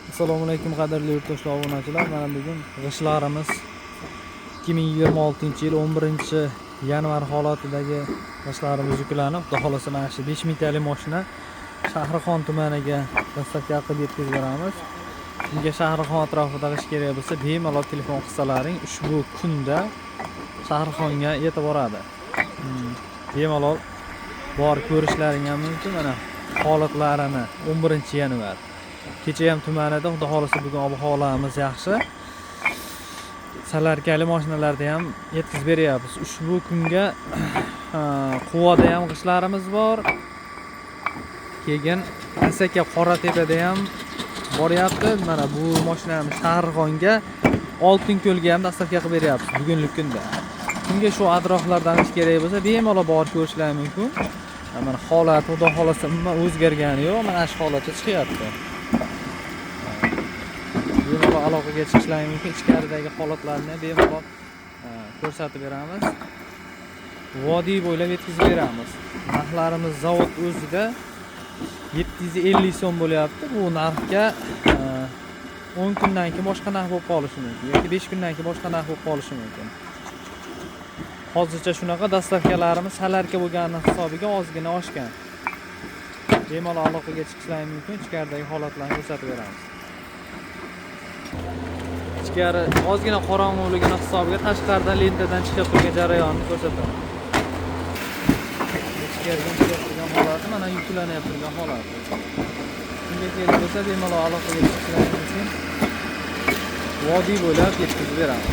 Assalomu alaykum qadrli yurtdoshlar, obunachilar. Mana bugun g'ishtlarimiz 2026-yil 11-yanvar holatidagi g'ishtlarimiz yuklanib, xudo xolasa mana shu 5000 talik mashina Shahrixon tumaniga dastlabki qilib yetkazib beramiz. Unga Shahrixon atrofida g'isht kerak bo'lsa, bemalol telefon qilsalaring ushbu kunda Shahrixonga yetib boradi. Bemalol borib ko'rishlaring ham mumkin. Mana holatlarini 11-yanvar kecha ham tumanida, xudo xolasa bugun ob-havolarimiz yaxshi. Salarkali mashinalarda ham yetkazib beryapmiz. Ushbu kunga Quvada ham g'ishtlarimiz bor. Keyin Asaka Qoratepada ham boryapti. Mana bu mashinamiz Shahrixonga Oltinko'lga ham dastlabki qilib beryapmiz bugungi kunda. Kimga shu atroflardan g'isht kerak bo'lsa, bemalol borib ko'rishlari mumkin. Mana holat xudo xolasa umuman o'zgargani yo'q. Mana shu holatga chiqyapti. Bemalol aloqaga chiqishlari mumkin. Ichkaridagi holatlarni bemalol ko'rsatib beramiz. Vodiy bo'ylab yetkazib beramiz. Narxlarimiz zavod o'zida 750 so'm bo'lyapti. Bu narxga 10 kundan keyin boshqa narx bo'lib qolishi mumkin yoki 5 kundan keyin boshqa narx bo'lib qolishi mumkin. Hozircha shunaqa, dastlabkilarimiz salarka bo'lgani hisobiga ozgina oshgan. Bemalol aloqaga chiqishlari mumkin. Ichkaridagi holatlarni ko'rsatib beramiz. Ichkari ozgina qorong'uligini hisobiga tashqaridan lentadan chiqib turgan jarayonni ko'rsataman. Ichkaridan chiqib turgan holati mana yuklanib turgan holati. Unga kerak bo'lsa bemalol aloqaga chiqishlari mumkin. Vodiy bo'ylab yetkazib beramiz.